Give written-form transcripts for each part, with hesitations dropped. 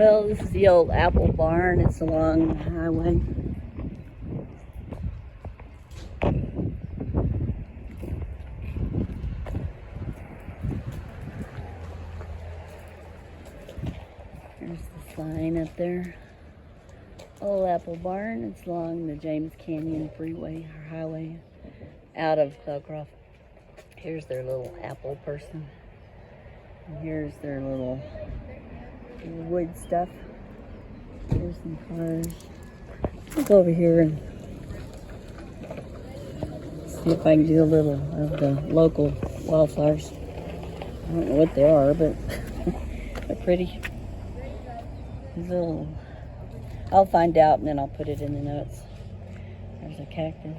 Well, this is the old apple barn. It's along the highway. There's the sign up there. Old apple barn. It's along the James Canyon Freeway or Highway out of Cloudcroft. Here's their little apple person. And here's their little wood stuff. Here's some cars. Let's go over here and see if I can do a little of the local wildflowers. I don't know what they are, but they're pretty. I'll find out and then I'll put it in the notes. There's a cactus.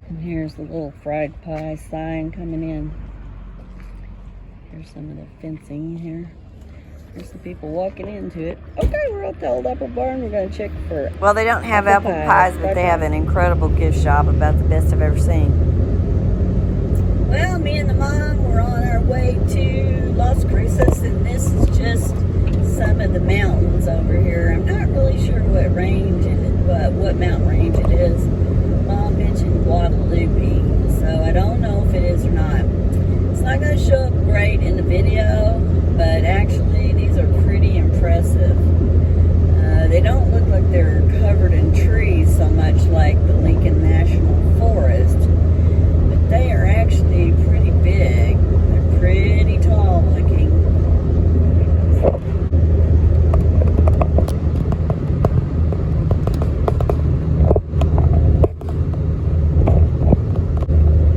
And here's the little fried pie sign coming in. Here's some of the fencing here. There's some people walking into it. Okay, we're at the old apple barn. We're going to check for... Well, they don't have apple pies, but they have an incredible gift shop, about the best I've ever seen. Well, me and the mom, we're on our way to Las Cruces, and this is just some of the mountains over here. I'm not really sure what range it is, what mountain range it is. Mom mentioned Guadalupe, so I don't know if it is or not. It's not going to show up great in the video, but actually these are pretty impressive. They don't look like they're covered in trees so much like the Lincoln National Forest, but they are actually pretty big. They're pretty tall looking.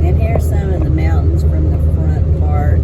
And here's some of the mountains from the front part.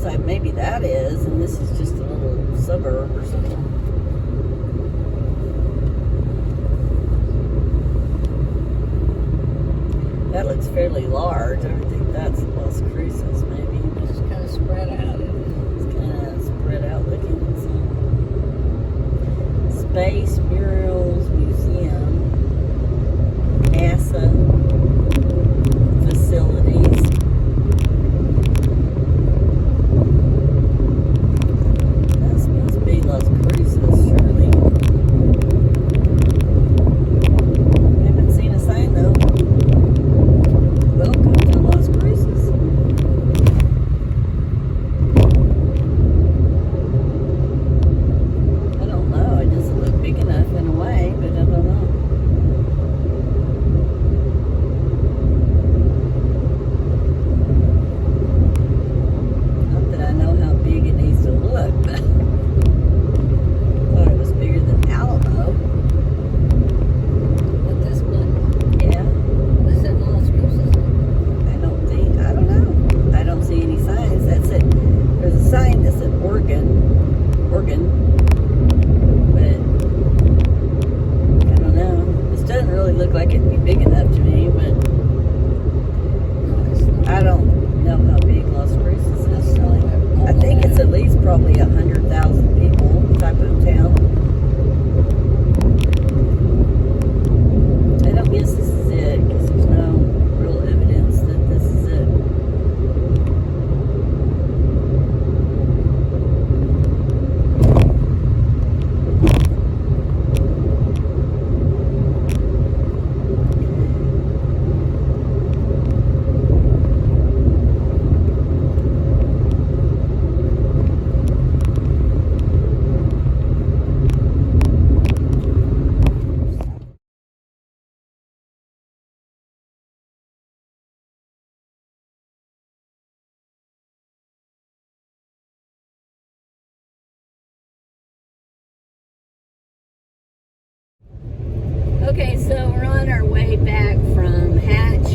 like maybe that is, and this is just a little suburb or something. That looks fairly large. I would think that's Las Cruces, maybe. It's kind of spread out. It's kind of spread out looking. Space Murals Museum, NASA facilities. That must be Las Cruces, surely. Haven't seen a sign though. Welcome to Las Cruces. I don't know. It doesn't look big enough in a way, but I don't know. Not that I know how big it needs to look, but I thought it was bigger than Alamo. But this one, Yeah. this is Las Cruces. I don't know. I don't see any signs. That's it. There's a sign that said Oregon, but I don't know. This doesn't really look like it'd be big enough to me, but No, it's not. I don't know how big Las Cruces is. Really. I think it's at least probably 100,000 people type of town. I don't guess this is it because there's no real evidence that this is it. Okay, so we're on our way back from Hatch,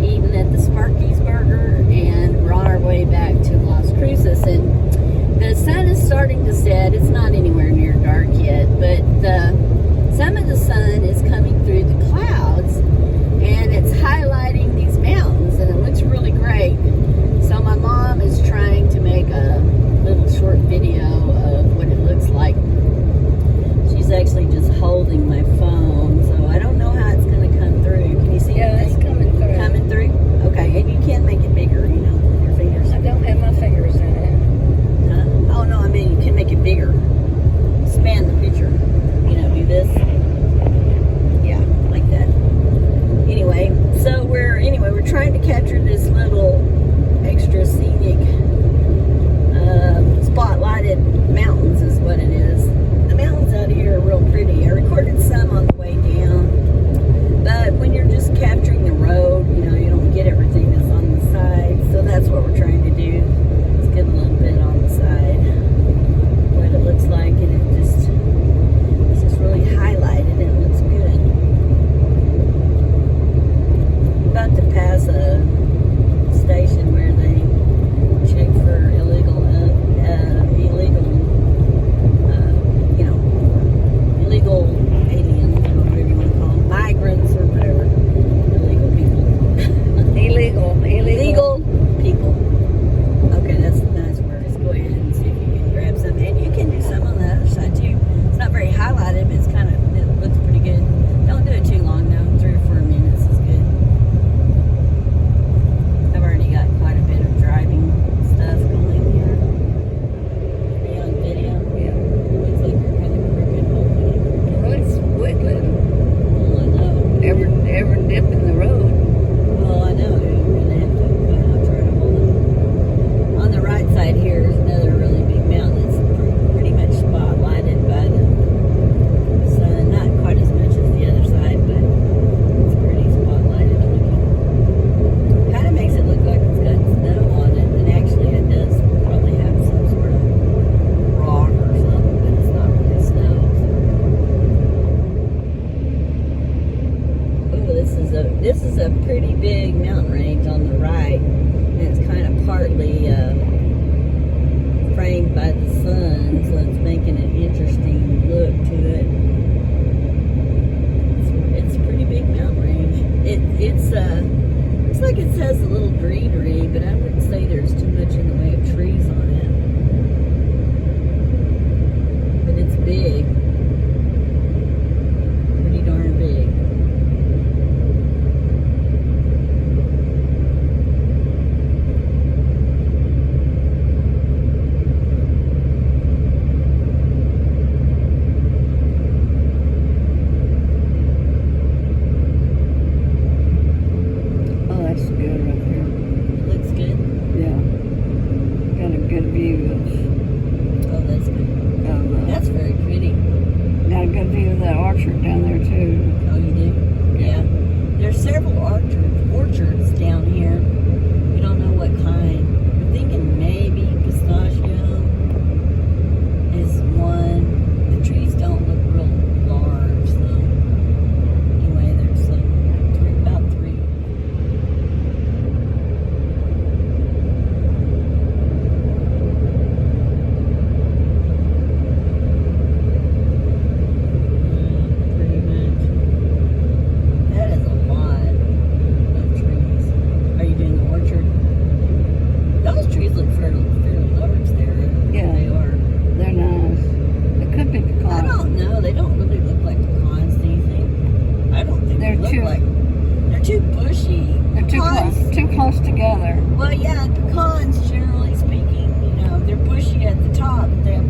eating at the Sparky's Burger, and we're on our way back to Las Cruces. And the sun is starting to set. It's not anywhere near dark yet, but some of the sun is coming through the clouds, and it's highlighting these mountains, and it looks really great. So my mom is trying to make a little short video of what it looks like. She's actually just holding my phone, so I don't know how it's going to come through. Can you see Yeah, it's anything? coming through. Coming through? Okay, and you can make it bigger, you know, with your fingers. I don't have my fingers in it. Huh? Oh, no, I mean, you can make it bigger. Span the picture. You know, you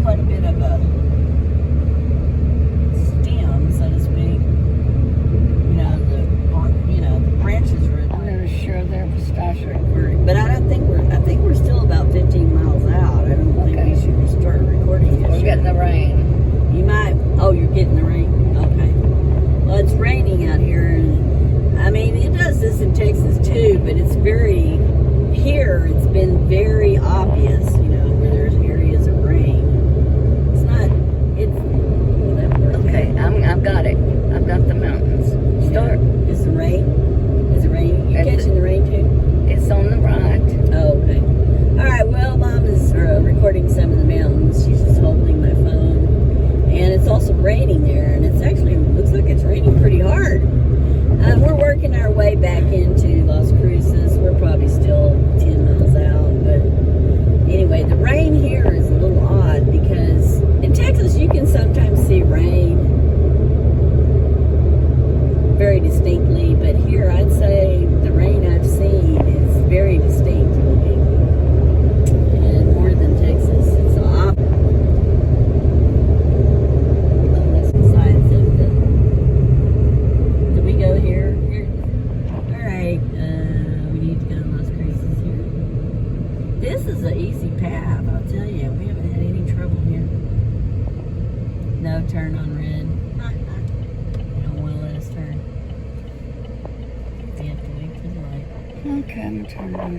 quite a bit of a stem, so to speak. The branches are. I'm not sure they're pistachio. But I think we're still about 15 miles out. I don't think we should start recording yet. We're getting the rain. You might. Oh, you're getting the rain. Okay. Well, it's raining out here, and I mean it does this in Texas too. But it's very here. It's been very obvious, where there's areas of rain. It's not. It's Okay, I've got it. I've got the mountains. Start. Is the rain? Is it raining? You catching the rain too? It's on the right. Oh, okay. All right. Well, Mom is recording some of the mountains. She's just holding my phone, and it's also raining there, and it's actually looks like it's raining pretty hard. We're working our way back into Las Cruces. We're probably still 10 miles out, but anyway, the rain here is a little odd because in Texas you can sometimes see rain very distinctly, but here I'd say the rain I've seen is very distinct looking. And more than Texas, it's the opposite. Oh, that's the sides of the. Did we go here? Here. All right. We need to go to Las Cruces here. This is an easy path, I'll tell you. We haven't had any trouble here. No turn on red. Don't want to let us turn. We have to wait for the light. Okay, I'm gonna turn it on.